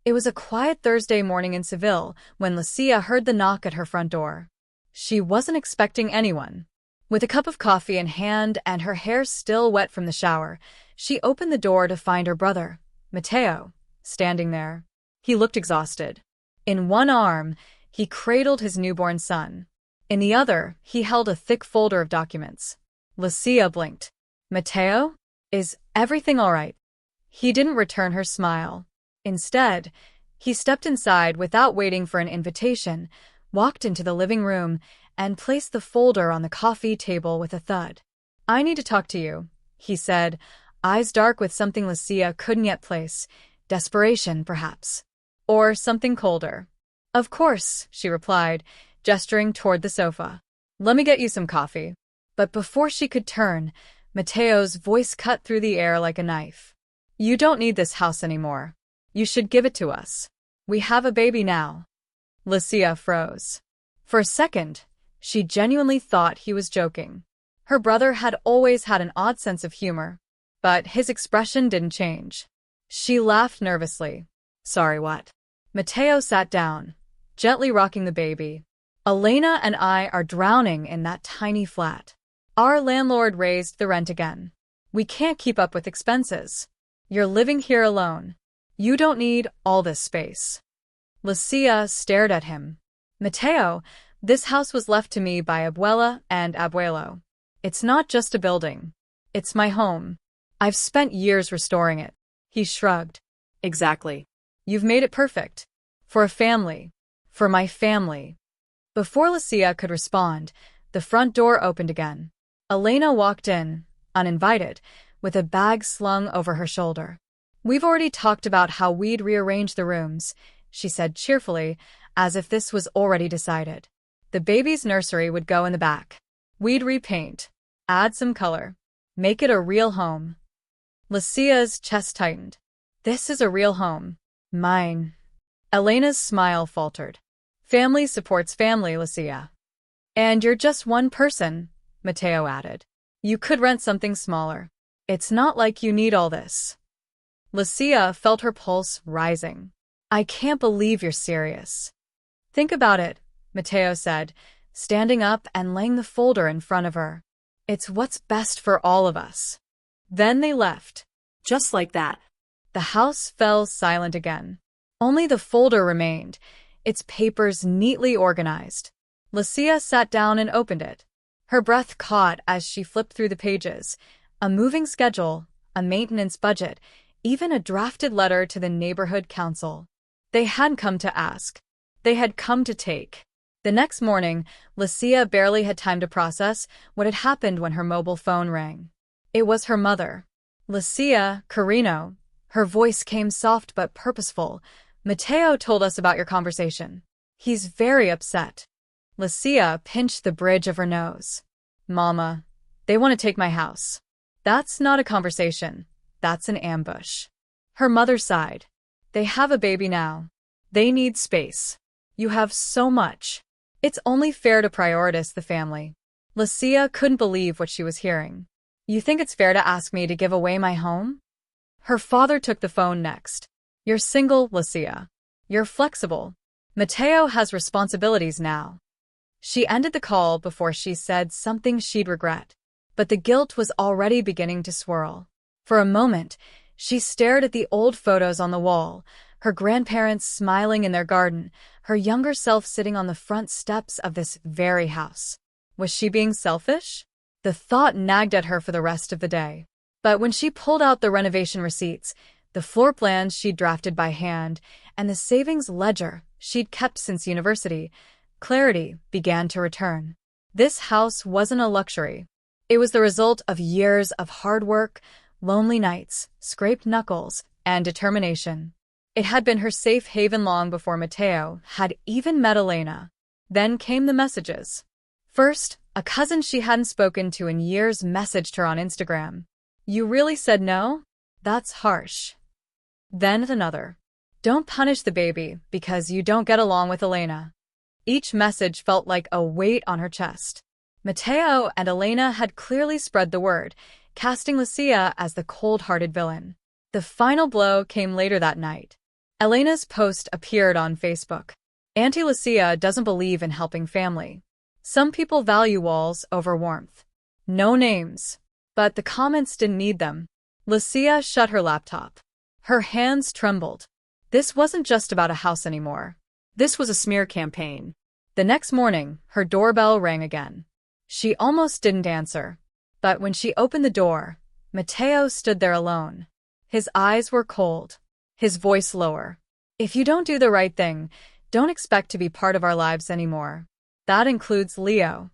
It was a quiet Thursday morning in Seville when Lucia heard the knock at her front door. She wasn't expecting anyone. With a cup of coffee in hand and her hair still wet from the shower, she opened the door to find her brother, Matteo, standing there. He looked exhausted. In one arm, he cradled his newborn son. In the other, he held a thick folder of documents. Lucia blinked. "Matteo? Is everything all right?" He didn't return her smile. Instead, he stepped inside without waiting for an invitation, walked into the living room, and placed the folder on the coffee table with a thud. "I need to talk to you," he said, eyes dark with something Lucia couldn't yet place. Desperation, perhaps. Or something colder. "Of course," she replied, gesturing toward the sofa. "Let me get you some coffee." But before she could turn, Matteo's voice cut through the air like a knife. "You don't need this house anymore. You should give it to us. We have a baby now." Lucia froze. For a second, she genuinely thought he was joking. Her brother had always had an odd sense of humor, but his expression didn't change. She laughed nervously. "Sorry, what?" Matteo sat down, gently rocking the baby. "Elena and I are drowning in that tiny flat. Our landlord raised the rent again. We can't keep up with expenses. You're living here alone. You don't need all this space." Lucia stared at him. "Matteo, this house was left to me by Abuela and Abuelo. It's not just a building. It's my home. I've spent years restoring it." He shrugged. "Exactly. You've made it perfect. For a family. For my family." Before Lucia could respond, the front door opened again. Elena walked in, uninvited, with a bag slung over her shoulder. "We've already talked about how we'd rearrange the rooms," she said cheerfully, as if this was already decided. "The baby's nursery would go in the back. We'd repaint, add some color, make it a real home." Lucia's chest tightened. "This is a real home. Mine." Elena's smile faltered. "Family supports family, Lucia." "And you're just one person," Matteo added. "You could rent something smaller. It's not like you need all this." Lucia felt her pulse rising. "I can't believe you're serious." "Think about it," Matteo said, standing up and laying the folder in front of her. "It's what's best for all of us." Then they left. Just like that. The house fell silent again. Only the folder remained, its papers neatly organized. Lucia sat down and opened it. Her breath caught as she flipped through the pages. A moving schedule, a maintenance budget, even a drafted letter to the neighborhood council. They hadn't come to ask. They had come to take. The next morning, Lucia barely had time to process what had happened when her mobile phone rang. It was her mother. "Lucia, Carino." Her voice came soft but purposeful. "Matteo told us about your conversation. He's very upset." Lucia pinched the bridge of her nose. "Mama, they want to take my house." "That's not a conversation. That's an ambush." Her mother sighed. "They have a baby now. They need space. You have so much. It's only fair to prioritize the family." Lucia couldn't believe what she was hearing. "You think it's fair to ask me to give away my home?" Her father took the phone next. "You're single, Lucia. You're flexible. Matteo has responsibilities now." She ended the call before she said something she'd regret. But the guilt was already beginning to swirl. For a moment, she stared at the old photos on the wall, her grandparents smiling in their garden, her younger self sitting on the front steps of this very house. Was she being selfish? The thought nagged at her for the rest of the day. But when she pulled out the renovation receipts, the floor plans she'd drafted by hand, and the savings ledger she'd kept since university, clarity began to return. This house wasn't a luxury. It was the result of years of hard work, lonely nights, scraped knuckles, and determination. It had been her safe haven long before Matteo had even met Elena. Then came the messages. First, a cousin she hadn't spoken to in years messaged her on Instagram. "You really said no? That's harsh." Then another. "Don't punish the baby because you don't get along with Elena." Each message felt like a weight on her chest. Matteo and Elena had clearly spread the word, casting Lucia as the cold-hearted villain. The final blow came later that night. Elena's post appeared on Facebook. Auntie Lucia doesn't believe in helping family. Some people value walls over warmth. No names. But the comments didn't need them. Lucia shut her laptop. Her hands trembled. This wasn't just about a house anymore. This was a smear campaign. The next morning, her doorbell rang again. She almost didn't answer. But when she opened the door, Matteo stood there alone. His eyes were cold. His voice lower. If you don't do the right thing, don't expect to be part of our lives anymore. That includes Leo.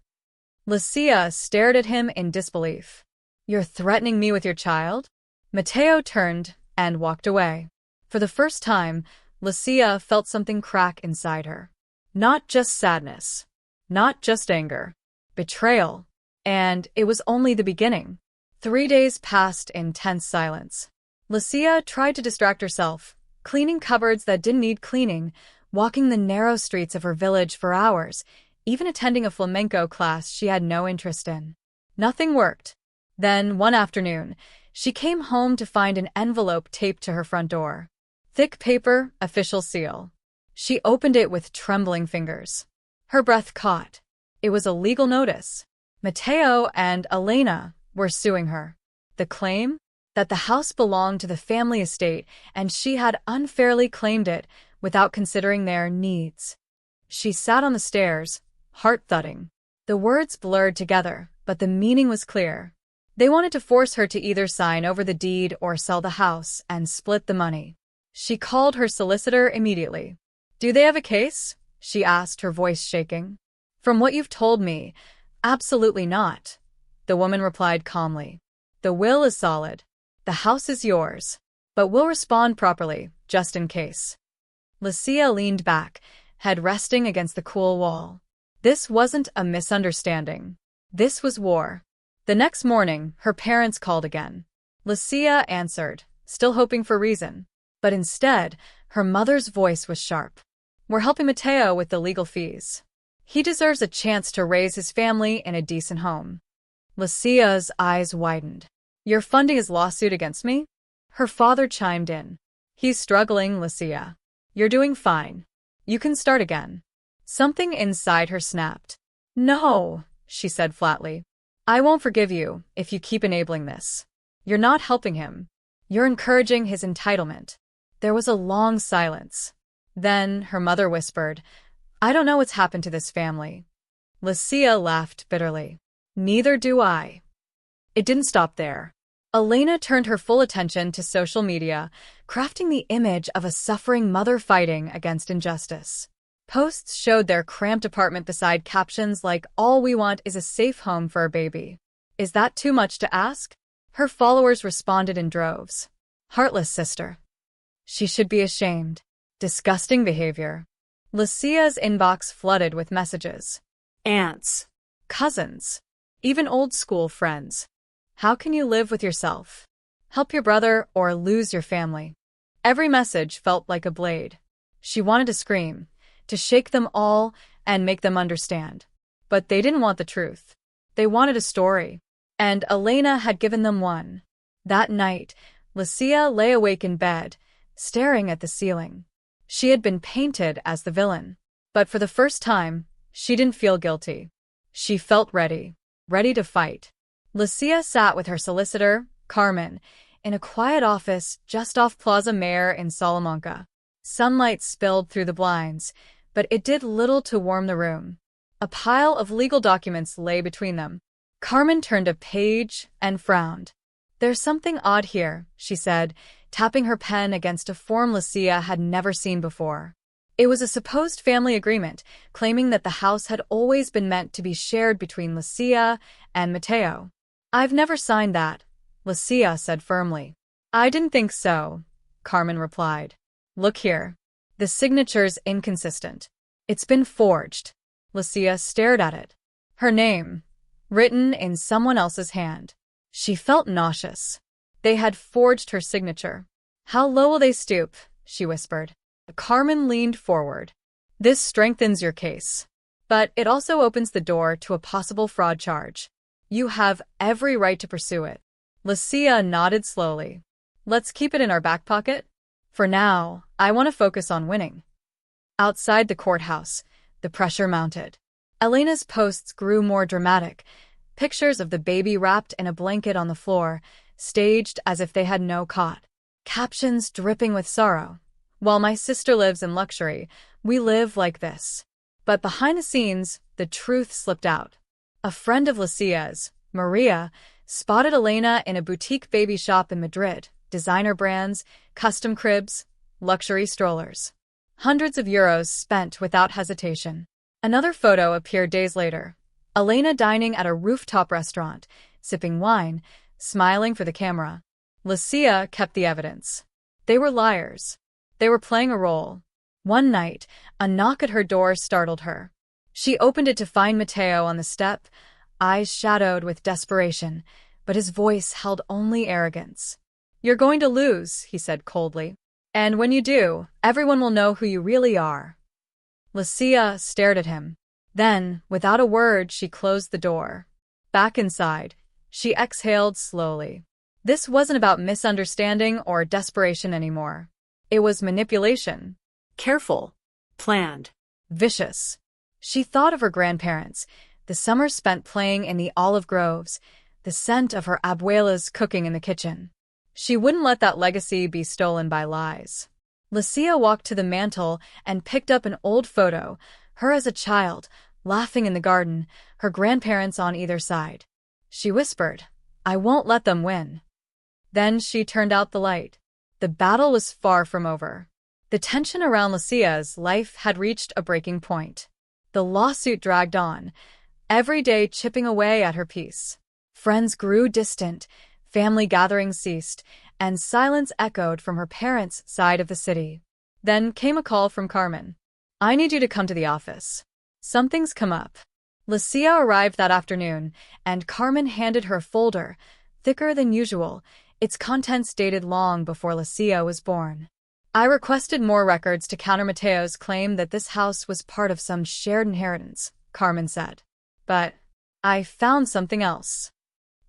Lucia stared at him in disbelief. You're threatening me with your child? Matteo turned and walked away. For the first time, Lucia felt something crack inside her. Not just sadness. Not just anger. Betrayal. And it was only the beginning. 3 days passed in tense silence. Lucia tried to distract herself, cleaning cupboards that didn't need cleaning, walking the narrow streets of her village for hours, even attending a flamenco class she had no interest in. Nothing worked. Then, one afternoon, she came home to find an envelope taped to her front door. Thick paper, official seal. She opened it with trembling fingers. Her breath caught. It was a legal notice. Matteo and Elena were suing her. The claim? That the house belonged to the family estate and she had unfairly claimed it without considering their needs. She sat on the stairs, heart thudding. The words blurred together, but the meaning was clear. They wanted to force her to either sign over the deed or sell the house and split the money. She called her solicitor immediately. Do they have a case? She asked, her voice shaking. From what you've told me, absolutely not, the woman replied calmly. The will is solid. The house is yours, but we'll respond properly, just in case. Lucia leaned back, head resting against the cool wall. This wasn't a misunderstanding. This was war. The next morning, her parents called again. Lucia answered, still hoping for reason. But instead, her mother's voice was sharp. We're helping Matteo with the legal fees. He deserves a chance to raise his family in a decent home. Lucia's eyes widened. You're funding his lawsuit against me? Her father chimed in. He's struggling, Lucia. You're doing fine. You can start again. Something inside her snapped. No, she said flatly. I won't forgive you if you keep enabling this. You're not helping him. You're encouraging his entitlement. There was a long silence. Then her mother whispered, I don't know what's happened to this family. Lucia laughed bitterly. Neither do I. It didn't stop there. Elena turned her full attention to social media, crafting the image of a suffering mother fighting against injustice. Posts showed their cramped apartment beside captions like, all we want is a safe home for our baby. Is that too much to ask? Her followers responded in droves. Heartless sister. She should be ashamed. Disgusting behavior. Lucia's inbox flooded with messages. Aunts. Cousins. Even old school friends. How can you live with yourself? Help your brother or lose your family. Every message felt like a blade. She wanted to scream, to shake them all and make them understand. But they didn't want the truth. They wanted a story. And Elena had given them one. That night, Lucia lay awake in bed, staring at the ceiling. She had been painted as the villain. But for the first time, she didn't feel guilty. She felt ready. Ready to fight. Lucia sat with her solicitor, Carmen, in a quiet office just off Plaza Mayor in Salamanca. Sunlight spilled through the blinds, but it did little to warm the room. A pile of legal documents lay between them. Carmen turned a page and frowned. There's something odd here, she said, tapping her pen against a form Lucia had never seen before. It was a supposed family agreement, claiming that the house had always been meant to be shared between Lucia and Matteo. I've never signed that, Lucia said firmly. I didn't think so, Carmen replied. Look here. The signature's inconsistent. It's been forged. Lucia stared at it. Her name, written in someone else's hand. She felt nauseous. They had forged her signature. How low will they stoop? She whispered. Carmen leaned forward. This strengthens your case. But it also opens the door to a possible fraud charge. You have every right to pursue it. Lucia nodded slowly. Let's keep it in our back pocket. For now, I want to focus on winning. Outside the courthouse, the pressure mounted. Elena's posts grew more dramatic. Pictures of the baby wrapped in a blanket on the floor, staged as if they had no cot. Captions dripping with sorrow. While my sister lives in luxury, we live like this. But behind the scenes, the truth slipped out. A friend of Lucia's, Maria, spotted Elena in a boutique baby shop in Madrid, designer brands, custom cribs, luxury strollers. Hundreds of euros spent without hesitation. Another photo appeared days later. Elena dining at a rooftop restaurant, sipping wine, smiling for the camera. Lucia kept the evidence. They were liars. They were playing a role. One night, a knock at her door startled her. She opened it to find Matteo on the step, eyes shadowed with desperation, but his voice held only arrogance. "You're going to lose," he said coldly. "And when you do, everyone will know who you really are." Lucia stared at him. Then, without a word, she closed the door. Back inside, she exhaled slowly. This wasn't about misunderstanding or desperation anymore. It was manipulation. Careful. Planned. Vicious. She thought of her grandparents, the summers spent playing in the olive groves, the scent of her abuela's cooking in the kitchen. She wouldn't let that legacy be stolen by lies. Lucia walked to the mantel and picked up an old photo, her as a child, laughing in the garden, her grandparents on either side. She whispered, "I won't let them win." Then she turned out the light. The battle was far from over. The tension around Lucia's life had reached a breaking point. The lawsuit dragged on, every day chipping away at her peace. Friends grew distant, family gatherings ceased, and silence echoed from her parents' side of the city. Then came a call from Carmen. "I need you to come to the office. Something's come up." Lucia arrived that afternoon, and Carmen handed her a folder, thicker than usual, its contents dated long before Lucia was born. "I requested more records to counter Matteo's claim that this house was part of some shared inheritance," Carmen said. "But I found something else."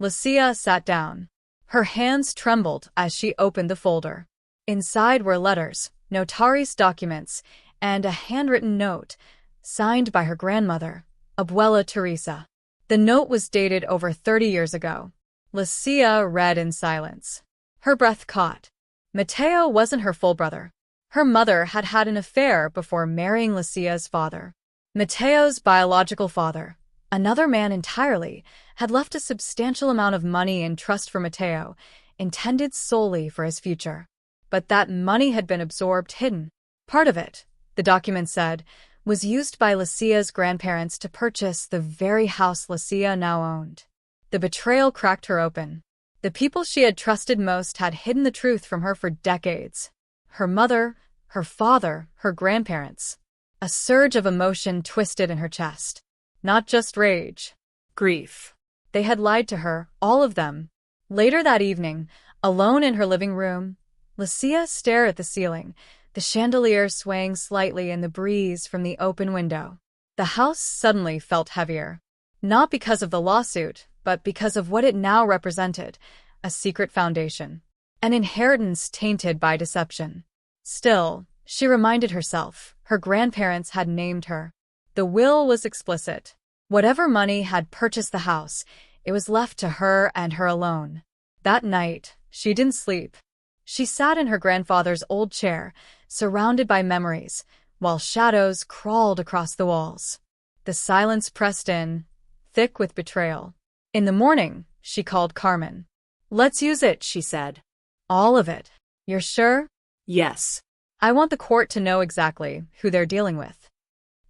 Lucia sat down. Her hands trembled as she opened the folder. Inside were letters, notaris documents, and a handwritten note, signed by her grandmother, Abuela Teresa. The note was dated over 30 years ago. Lucia read in silence. Her breath caught. Matteo wasn't her full brother. Her mother had had an affair before marrying Lucia's father. Matteo's biological father, another man entirely, had left a substantial amount of money in trust for Matteo, intended solely for his future. But that money had been absorbed hidden. Part of it, the document said, was used by Lucia's grandparents to purchase the very house Lucia now owned. The betrayal cracked her open. The people she had trusted most had hidden the truth from her for decades. Her mother, her father, her grandparents. A surge of emotion twisted in her chest. Not just rage. Grief. They had lied to her, all of them. Later that evening, alone in her living room, Lucia stared at the ceiling, the chandelier swaying slightly in the breeze from the open window. The house suddenly felt heavier. Not because of the lawsuit, but because of what it now represented, a secret foundation. An inheritance tainted by deception. Still, she reminded herself, her grandparents had named her. The will was explicit. Whatever money had purchased the house, it was left to her and her alone. That night, she didn't sleep. She sat in her grandfather's old chair, surrounded by memories, while shadows crawled across the walls. The silence pressed in, thick with betrayal. In the morning, she called Carmen. "Let's use it," she said. "All of it. You're sure?" "Yes. I want the court to know exactly who they're dealing with."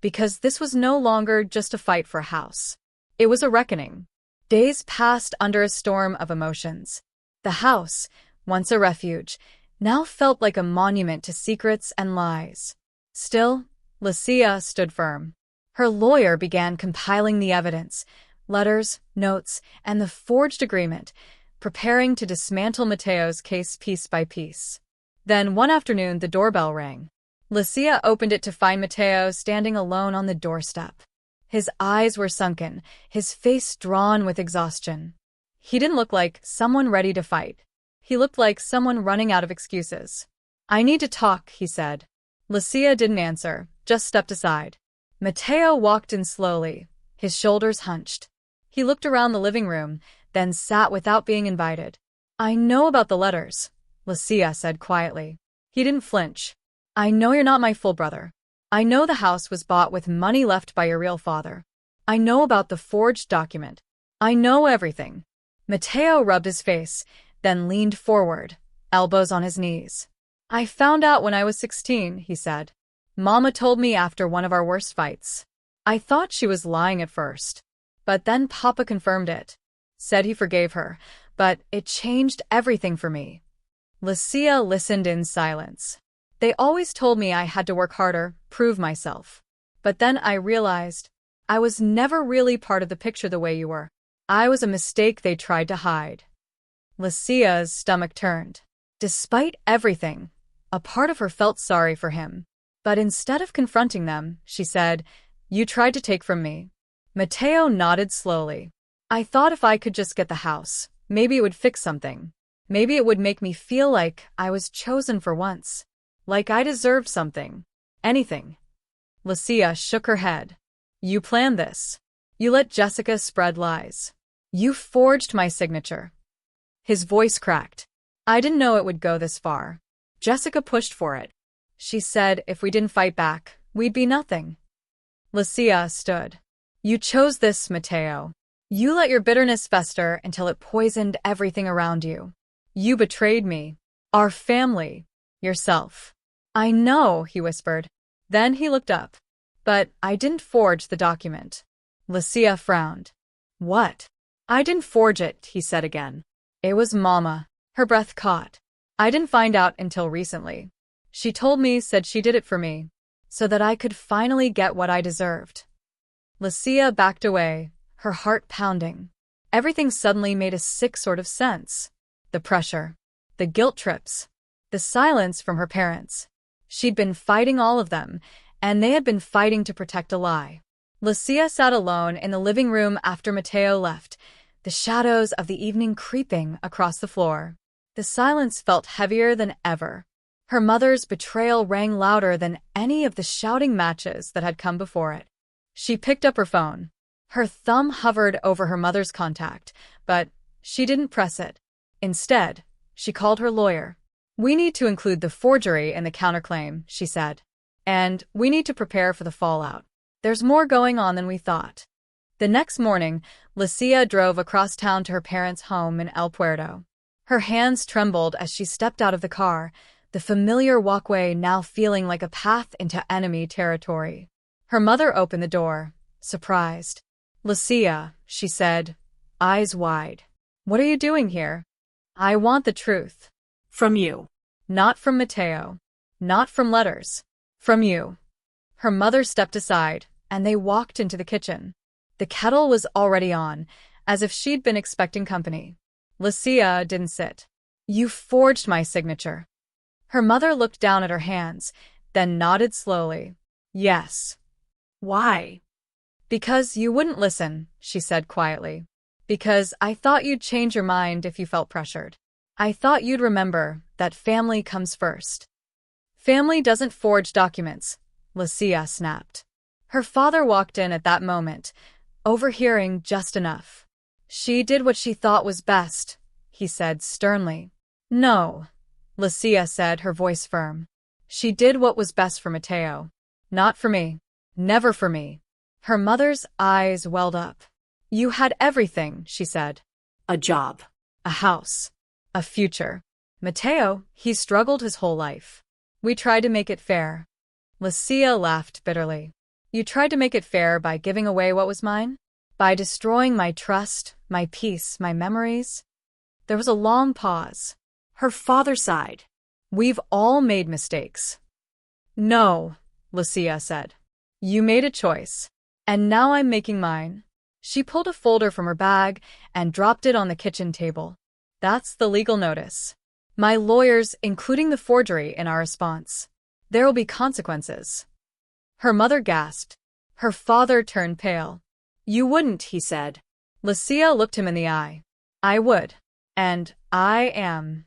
Because this was no longer just a fight for a house. It was a reckoning. Days passed under a storm of emotions. The house, once a refuge, now felt like a monument to secrets and lies. Still, Lucia stood firm. Her lawyer began compiling the evidence, letters, notes, and the forged agreement, preparing to dismantle Matteo's case piece by piece. Then one afternoon the doorbell rang. Lucia opened it to find Matteo standing alone on the doorstep. His eyes were sunken, his face drawn with exhaustion. He didn't look like someone ready to fight. He looked like someone running out of excuses. I need to talk, he said. Lucia didn't answer, just stepped aside. Mateo walked in slowly, his shoulders hunched. He looked around the living room, then sat without being invited. I know about the letters, Lucia said quietly. He didn't flinch. I know you're not my full brother. I know the house was bought with money left by your real father. I know about the forged document. I know everything. Mateo rubbed his face, then leaned forward, elbows on his knees. I found out when I was 16, he said. Mama told me after one of our worst fights. I thought she was lying at first. But then Papa confirmed it. Said he forgave her, but it changed everything for me. Lucia listened in silence. They always told me I had to work harder, prove myself. But then I realized I was never really part of the picture the way you were. I was a mistake they tried to hide. Lucia's stomach turned. Despite everything, a part of her felt sorry for him. But instead of confronting them, she said, You tried to take from me. Mateo nodded slowly. I thought if I could just get the house, maybe it would fix something. Maybe it would make me feel like I was chosen for once. Like I deserved something. Anything. Lucia shook her head. You planned this. You let Jessica spread lies. You forged my signature. His voice cracked. I didn't know it would go this far. Jessica pushed for it. She said if we didn't fight back, we'd be nothing. Lucia stood. You chose this, Mateo. You let your bitterness fester until it poisoned everything around you. You betrayed me. Our family. Yourself. I know, he whispered. Then he looked up. But I didn't forge the document. Lucia frowned. What? I didn't forge it, he said again. It was Mama. Her breath caught. I didn't find out until recently. She told me, said she did it for me, so that I could finally get what I deserved. Lucia backed away, her heart pounding. Everything suddenly made a sick sort of sense. The pressure, the guilt trips, the silence from her parents. She'd been fighting all of them, and they had been fighting to protect a lie. Lucia sat alone in the living room after Mateo left, the shadows of the evening creeping across the floor. The silence felt heavier than ever. Her mother's betrayal rang louder than any of the shouting matches that had come before it. She picked up her phone. Her thumb hovered over her mother's contact, but she didn't press it. Instead, she called her lawyer. We need to include the forgery in the counterclaim, she said. And we need to prepare for the fallout. There's more going on than we thought. The next morning, Lucia drove across town to her parents' home in El Puerto. Her hands trembled as she stepped out of the car, the familiar walkway now feeling like a path into enemy territory. Her mother opened the door, surprised. Lucia, she said, eyes wide. What are you doing here? I want the truth. From you. Not from Mateo. Not from letters. From you. Her mother stepped aside, and they walked into the kitchen. The kettle was already on, as if she'd been expecting company. Lucia didn't sit. You forged my signature. Her mother looked down at her hands, then nodded slowly. Yes. Why? Because you wouldn't listen, she said quietly. Because I thought you'd change your mind if you felt pressured. I thought you'd remember that family comes first. Family doesn't forge documents, Lucia snapped. Her father walked in at that moment, overhearing just enough. She did what she thought was best, he said sternly. No, Lucia said, her voice firm. She did what was best for Mateo. Not for me. Never for me. Her mother's eyes welled up. You had everything, she said. A job. A house. A future. Mateo, he struggled his whole life. We tried to make it fair. Lucia laughed bitterly. You tried to make it fair by giving away what was mine? By destroying my trust, my peace, my memories? There was a long pause. Her father sighed. We've all made mistakes. No, Lucia said. You made a choice. And now I'm making mine. She pulled a folder from her bag and dropped it on the kitchen table. That's the legal notice. My lawyers, including the forgery in our response. There will be consequences. Her mother gasped. Her father turned pale. You wouldn't, he said. Lucia looked him in the eye. I would. And I am.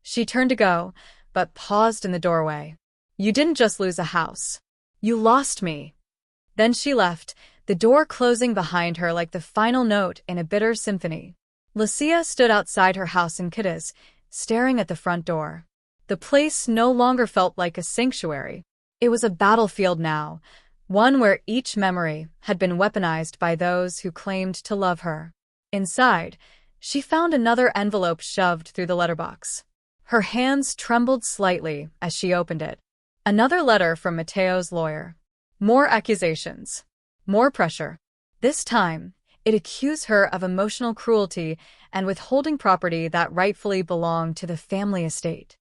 She turned to go, but paused in the doorway. "You didn't just lose a house. You lost me." Then she left, the door closing behind her like the final note in a bitter symphony. Lucia stood outside her house in Cadiz, staring at the front door. The place no longer felt like a sanctuary. It was a battlefield now, one where each memory had been weaponized by those who claimed to love her. Inside, she found another envelope shoved through the letterbox. Her hands trembled slightly as she opened it. Another letter from Mateo's lawyer. More accusations. More pressure. This time, it accused her of emotional cruelty and withholding property that rightfully belonged to the family estate.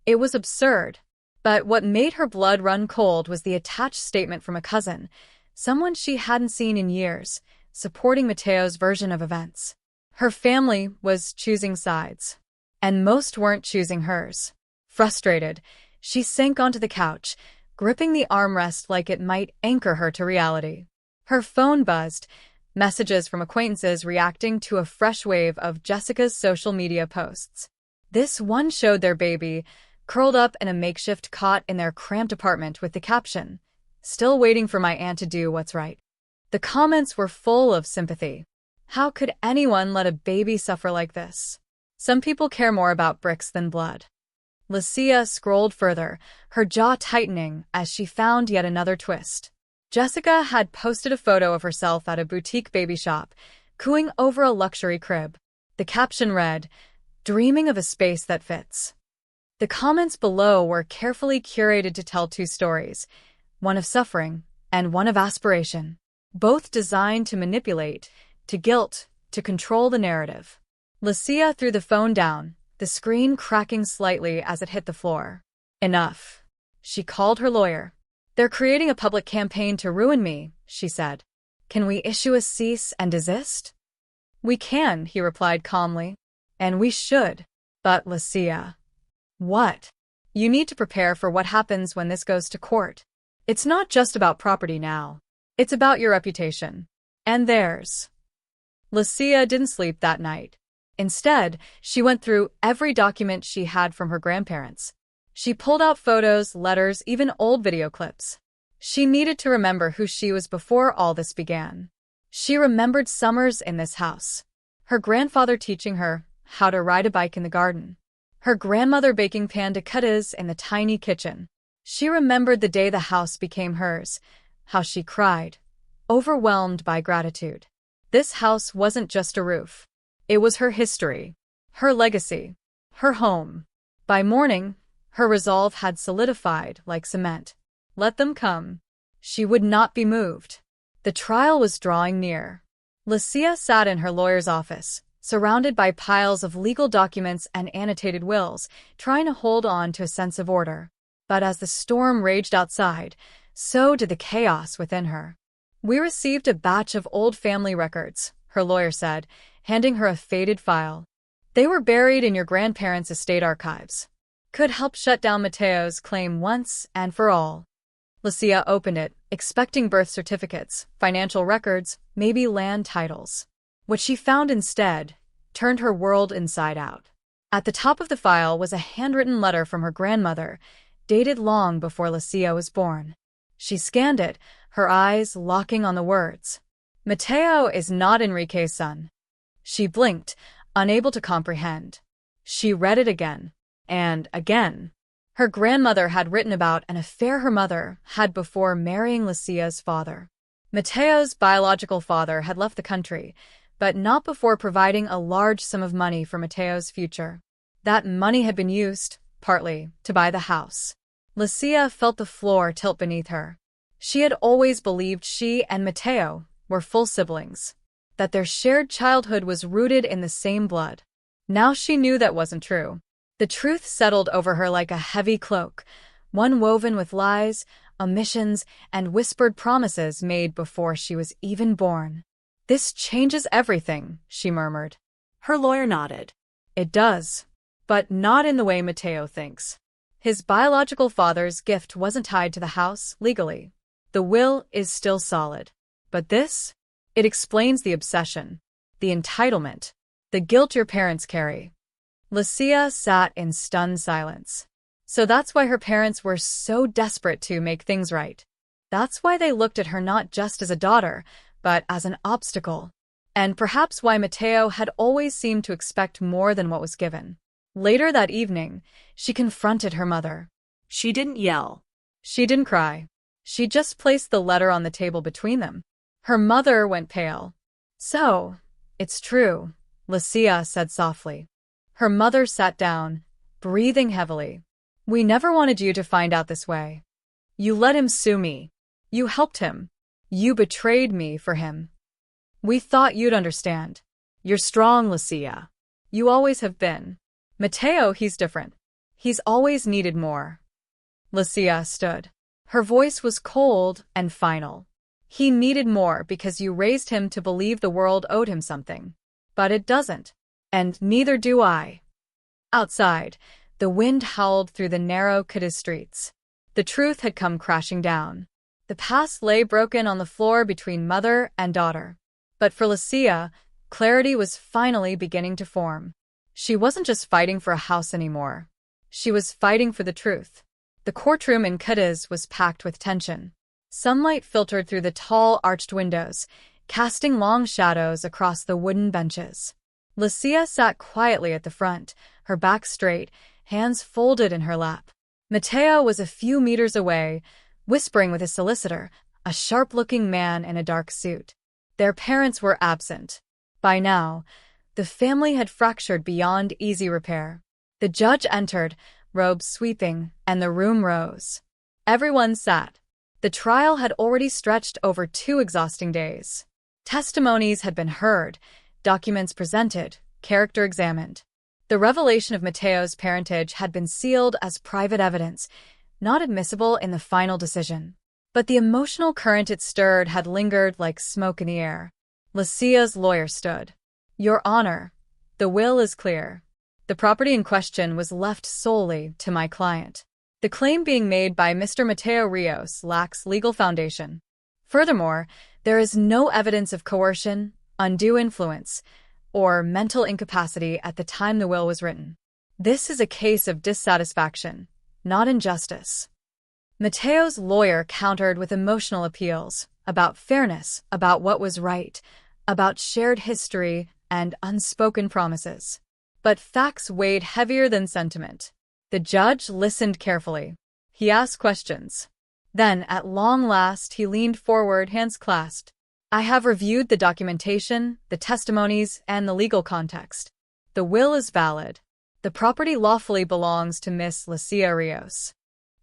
It was absurd, but what made her blood run cold was the attached statement from a cousin, someone she hadn't seen in years, supporting Mateo's version of events. Her family was choosing sides, and most weren't choosing hers. Frustrated, she sank onto the couch, gripping the armrest like it might anchor her to reality. Her phone buzzed, messages from acquaintances reacting to a fresh wave of Jessica's social media posts. This one showed their baby, curled up in a makeshift cot in their cramped apartment with the caption, "Still waiting for my aunt to do what's right." The comments were full of sympathy. How could anyone let a baby suffer like this? Some people care more about bricks than blood. Lucia scrolled further, her jaw tightening as she found yet another twist. Jessica had posted a photo of herself at a boutique baby shop, cooing over a luxury crib. The caption read, "Dreaming of a space that fits." The comments below were carefully curated to tell two stories, one of suffering and one of aspiration, both designed to manipulate, to guilt, to control the narrative. Lucia threw the phone down, the screen cracking slightly as it hit the floor. "Enough." She called her lawyer. "They're creating a public campaign to ruin me," she said. "Can we issue a cease and desist?" "We can," he replied calmly. "And we should. But Lucia..." "What?" "You need to prepare for what happens when this goes to court. It's not just about property now. It's about your reputation. And theirs." Lucia didn't sleep that night. Instead, she went through every document she had from her grandparents. She pulled out photos, letters, even old video clips. She needed to remember who she was before all this began. She remembered summers in this house. Her grandfather teaching her how to ride a bike in the garden. Her grandmother baking panda cutters in the tiny kitchen. She remembered the day the house became hers, how she cried, overwhelmed by gratitude. This house wasn't just a roof. It was her history, her legacy, her home. By morning, her resolve had solidified like cement. Let them come. She would not be moved. The trial was drawing near. Lucia sat in her lawyer's office, surrounded by piles of legal documents and annotated wills, trying to hold on to a sense of order. But as the storm raged outside, so did the chaos within her. "We received a batch of old family records," her lawyer said, handing her a faded file. "They were buried in your grandparents' estate archives. Could help shut down Mateo's claim once and for all." Lucia opened it, expecting birth certificates, financial records, maybe land titles. What she found instead turned her world inside out. At the top of the file was a handwritten letter from her grandmother, dated long before Lucia was born. She scanned it, her eyes locking on the words. "Mateo is not Enrique's son." She blinked, unable to comprehend. She read it again, and again. Her grandmother had written about an affair her mother had before marrying Lucia's father. Mateo's biological father had left the country, but not before providing a large sum of money for Mateo's future. That money had been used, partly, to buy the house. Lucia felt the floor tilt beneath her. She had always believed she and Mateo were full siblings, that their shared childhood was rooted in the same blood. Now she knew that wasn't true. The truth settled over her like a heavy cloak, one woven with lies, omissions, and whispered promises made before she was even born. "This changes everything," she murmured. Her lawyer nodded. "It does, but not in the way Mateo thinks. His biological father's gift wasn't tied to the house legally. The will is still solid. But this? It explains the obsession, the entitlement, the guilt your parents carry." Lucia sat in stunned silence. So that's why her parents were so desperate to make things right. That's why they looked at her not just as a daughter, but as an obstacle. And perhaps why Mateo had always seemed to expect more than what was given. Later that evening, she confronted her mother. She didn't yell. She didn't cry. She just placed the letter on the table between them. Her mother went pale. So, it's true, Lucia said softly. Her mother sat down, breathing heavily. We never wanted you to find out this way. You let him sue me. You helped him. You betrayed me for him. We thought you'd understand. You're strong, Lucia. You always have been. Mateo, he's different. He's always needed more. Lucia stood. Her voice was cold and final. He needed more because you raised him to believe the world owed him something. But it doesn't. And neither do I. Outside, the wind howled through the narrow Cadiz streets. The truth had come crashing down. The past lay broken on the floor between mother and daughter. But for Lucia, clarity was finally beginning to form. She wasn't just fighting for a house anymore. She was fighting for the truth. The courtroom in Cadiz was packed with tension. Sunlight filtered through the tall, arched windows, casting long shadows across the wooden benches. Lucia sat quietly at the front, her back straight, hands folded in her lap. Mateo was a few meters away, whispering with his solicitor, a sharp-looking man in a dark suit. Their parents were absent. By now, the family had fractured beyond easy repair. The judge entered, robes sweeping, and the room rose. Everyone sat. The trial had already stretched over 2 exhausting days. Testimonies had been heard, documents presented, character examined. The revelation of Mateo's parentage had been sealed as private evidence, not admissible in the final decision. But the emotional current it stirred had lingered like smoke in the air. Lucia's lawyer stood. Your Honor, the will is clear. The property in question was left solely to my client. The claim being made by Mr. Mateo Rios lacks legal foundation. Furthermore, there is no evidence of coercion, undue influence, or mental incapacity at the time the will was written. This is a case of dissatisfaction, not injustice. Mateo's lawyer countered with emotional appeals about fairness, about what was right, about shared history and unspoken promises. But facts weighed heavier than sentiment. The judge listened carefully. He asked questions. Then, at long last, he leaned forward, hands clasped. I have reviewed the documentation, the testimonies, and the legal context. The will is valid. The property lawfully belongs to Miss Lucia Rios.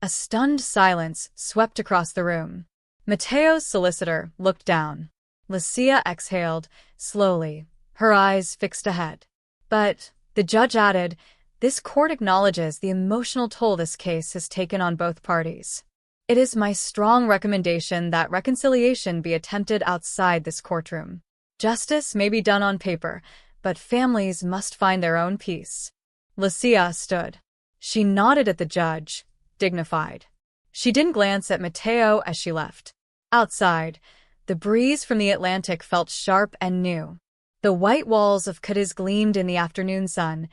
A stunned silence swept across the room. Mateo's solicitor looked down. Lucia exhaled, slowly, her eyes fixed ahead. But, the judge added, this court acknowledges the emotional toll this case has taken on both parties. It is my strong recommendation that reconciliation be attempted outside this courtroom. Justice may be done on paper, but families must find their own peace. Lucia stood. She nodded at the judge, dignified. She didn't glance at Mateo as she left. Outside, the breeze from the Atlantic felt sharp and new. The white walls of Cadiz gleamed in the afternoon sun,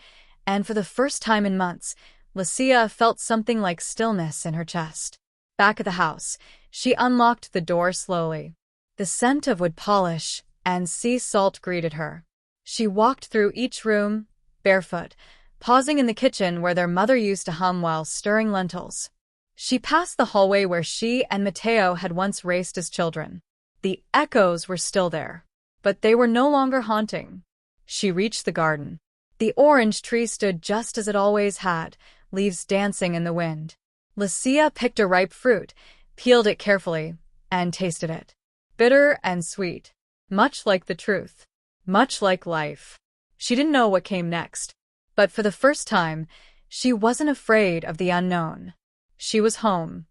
and for the first time in months, Lucia felt something like stillness in her chest. Back at the house, she unlocked the door slowly. The scent of wood polish and sea salt greeted her. She walked through each room, barefoot, pausing in the kitchen where their mother used to hum while stirring lentils. She passed the hallway where she and Mateo had once raced as children. The echoes were still there, but they were no longer haunting. She reached the garden. The orange tree stood just as it always had, leaves dancing in the wind. Lucia picked a ripe fruit, peeled it carefully, and tasted it. Bitter and sweet, much like the truth, much like life. She didn't know what came next, but for the first time, she wasn't afraid of the unknown. She was home.